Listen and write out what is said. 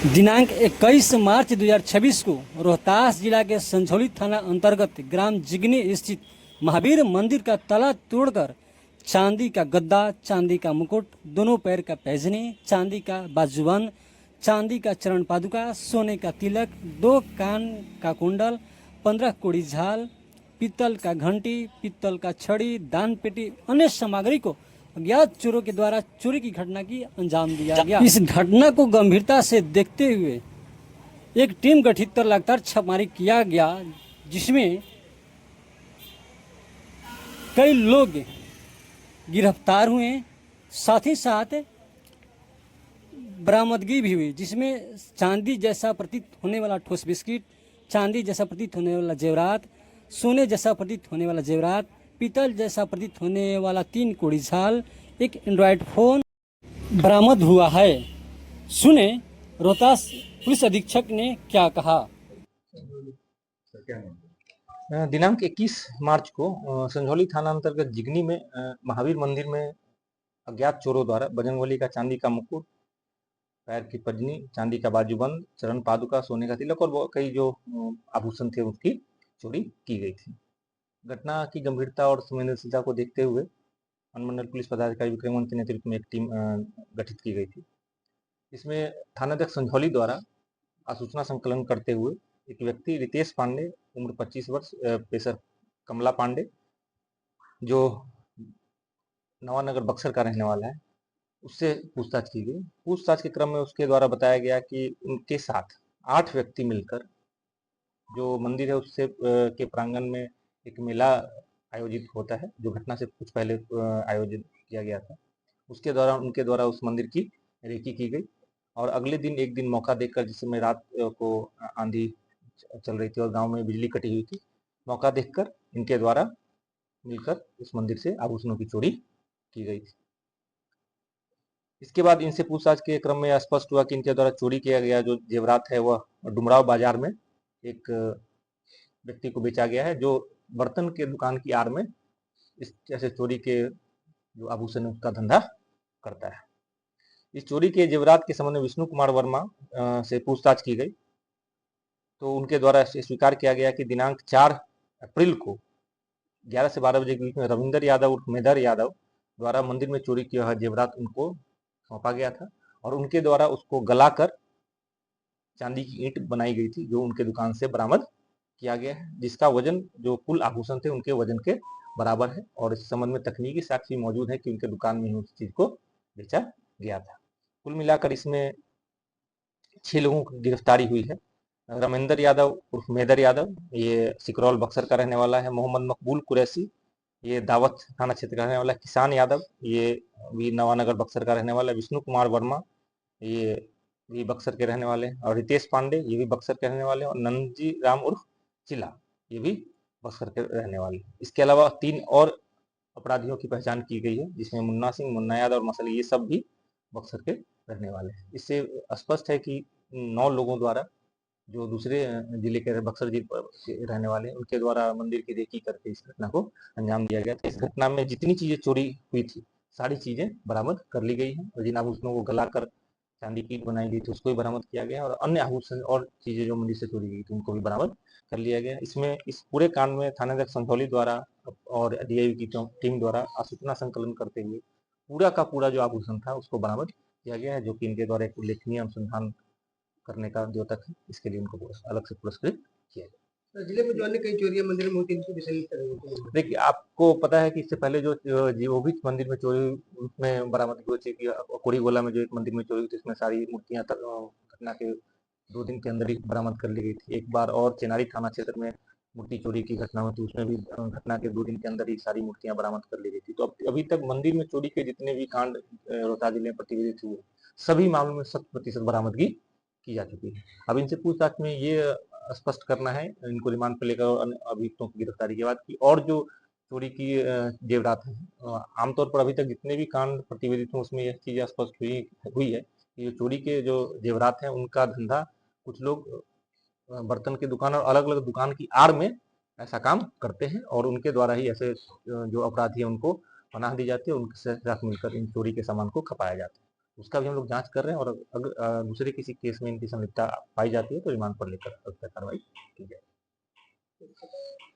दिनांक 21 मार्च 2026 को रोहतास जिला के संझौली थाना अंतर्गत ग्राम जिगनी स्थित महावीर मंदिर का ताला तोड़कर चांदी का गद्दा, चांदी का मुकुट, दोनों पैर का पैजनी, चांदी का बाजूबंद, चांदी का चरण पादुका, सोने का तिलक, 2 कान का कुंडल, 15 कोड़ी झाल, पीतल का घंटी, पीतल का छड़ी, दान पेटी, अन्य सामग्री को अज्ञात चोरों के द्वारा चोरी की घटना की अंजाम दिया गया। इस घटना को गंभीरता से देखते हुए एक टीम गठित कर लगातार छापेमारी किया गया, जिसमें कई लोग गिरफ्तार हुए, साथ ही साथ बरामदगी भी हुई, जिसमें चांदी जैसा प्रतीत होने वाला ठोस बिस्किट, चांदी जैसा प्रतीत होने वाला जेवरात, सोने जैसा प्रतीत होने वाला जेवरात, पीतल जैसा प्रतीत होने वाला 3 कोड़ी झाल, एक एंड्रॉयड फोन बरामद हुआ है। सुने रोहतास पुलिस अधीक्षक ने क्या कहा। दिनांक 21 मार्च को संझौली थाना अंतर्गत जिगनी में महावीर मंदिर में अज्ञात चोरों द्वारा बजरंगबली का चांदी का मुकुट, पैर की पजनी, चांदी का बाजूबंद, चरण पादुका, सोने का तिलक और कई जो आभूषण थे उसकी चोरी की गई थी। घटना की गंभीरता और संवेदनशीलता को देखते हुए अनुमंडल पुलिस पदाधिकारी विक्रमवंत के नेतृत्व में एक टीम गठित की गई थी। इसमें थानाध्यक्ष संझौली द्वारा आसूचना संकलन करते हुए एक व्यक्ति रितेश पांडे, उम्र 25 वर्ष, पेशा कमला पांडे, जो नवानगर बक्सर का रहने वाला है, उससे पूछताछ की गई। पूछताछ के क्रम में उसके द्वारा बताया गया कि उनके साथ 8 व्यक्ति मिलकर जो मंदिर है उससे के प्रांगण में एक मेला आयोजित होता है, जो घटना से कुछ पहले आयोजित किया गया था। उसके दौरान उनके द्वारा उस मंदिर की रेकी की गई और अगले दिन एक दिन मौका देखकर, जिस समय रात को आंधी चल रही थी और गांव में बिजली कटी हुई थी, मौका देखकर इनके द्वारा मिलकर उस मंदिर से आभूषणों की चोरी की गई थी। इसके बाद इनसे पूछताछ के क्रम में स्पष्ट हुआ कि इनके द्वारा चोरी किया गया जो जेवरात है वह डुमराव बाजार में एक व्यक्ति को बेचा गया है, जो बर्तन के दुकान की आड़ में इस जैसे चोरी के जो आभूषण है उसका धंधा करता है। इस चोरी के जेवरात के संबंध में विष्णु कुमार वर्मा से पूछताछ की गई तो उनके द्वारा स्वीकार किया गया कि दिनांक 4 अप्रैल को 11 से 12 बजे के बीच में रविंदर यादव उर्फ मेदर यादव द्वारा मंदिर में चोरी किया हुआ जेवरात उनको सौंपा गया था और उनके द्वारा उसको गलाकर चांदी की ईंट बनाई गई थी, जो उनके दुकान से बरामद किया गया है, जिसका वजन जो कुल आभूषण थे उनके वजन के बराबर है और इस संबंध में तकनीकी साक्ष्य मौजूद है कि उनके दुकान में ही उस चीज को बेचा गया था। कुल मिलाकर इसमें 6 लोगों की गिरफ्तारी हुई है। रमेंद्र यादव उर्फ मेदर यादव, ये सिकरौल बक्सर का रहने वाला है। मोहम्मद मकबूल कुरैशी, ये दावत थाना क्षेत्र का रहने वाला है। किसान यादव, ये भी नवानगर बक्सर का रहने वाला है। विष्णु कुमार वर्मा, ये भी बक्सर के रहने वाले हैं और रितेश पांडे, ये भी बक्सर के रहने वाले हैं और नंदजी राम उर्फ चिला, ये भी बक्सर के रहने वाले हैं। इसके अलावा 3 और अपराधियों की पहचान की गई है, जिसमें मुन्ना सिंह, मुन्ना यादव और मसली, ये सब भी बक्सर के रहने वाले हैं। इससे स्पष्ट है कि 9 लोगों द्वारा जो दूसरे जिले के बक्सर जिले के रहने वाले हैं उनके द्वारा मंदिर की रेकी करके इस घटना को अंजाम दिया गया था। इस घटना में जितनी चीजें चोरी हुई थी सारी चीजें बरामद कर ली गई हैं और जिन आभूषणों को गलाकर चांदी की बनाई गई थी उसको भी बरामद किया गया और अन्य आभूषण और चीजें जो मंदिर से चोरी गई थी उनको भी बरामद कर लिया गया। इसमें इस पूरे कांड में थानाध्यक्ष संझौली द्वारा और डीआईवी की टीम द्वारा आसूचना संकलन करते हुए पूरा का पूरा जो आभूषण था उसको बरामद किया गया है, जो कि इनके द्वारा एक उल्लेखनीय अनुसंधान करने का द्योतक है। इसके लिए उनको अलग से पुरस्कृत किया गया। तो जिले में जो अन्य कई चोरियां मंदिर में होती है इनके विषय में क्या रहेगा? देखिए, आपको पता है कि इससे पहले जो वो भी मंदिर में चोरी में बरामदगी हुई थी कि कोड़ी गोला में जो एक मंदिर में चोरी हुई थी, इसमें सारी मूर्तियां घटना के 2 दिन के अंदर ही बरामद कर ली गई थी। एक बार और चेनारी थाना क्षेत्र में मूर्ति चोरी की घटना हुई थी, उसमें भी घटना के 2 दिन के अंदर ही सारी मूर्तियां बरामद कर ली गई थी। तो अभी तक मंदिर में चोरी के जितने भी कांड रोहतास जिले में प्रतिवेदित हुए सभी मामलों में 100% बरामदगी की जा चुकी है। अब इनसे पूछताछ में ये स्पष्ट करना है इनको रिमांड पर लेकर और अन्य अभियुक्तों की गिरफ्तारी के बाद की और जो चोरी की जेवरात है, आमतौर पर अभी तक जितने भी कांड प्रतिवेदित हुए उसमें यह चीज स्पष्ट हुई है कि चोरी के जो जेवरात हैं उनका धंधा कुछ लोग बर्तन की दुकान और अलग अलग दुकान की आड़ में ऐसा काम करते हैं और उनके द्वारा ही ऐसे जो अपराधी है उनको पनाह दी जाती है, उनके साथ मिलकर इन चोरी के सामान को खपाया जाता है। उसका भी हम लोग जांच कर रहे हैं और अगर दूसरे किसी केस में इनकी संलिप्तता पाई जाती है तो रिमांड पर लेकर कार्रवाई की जाएगी।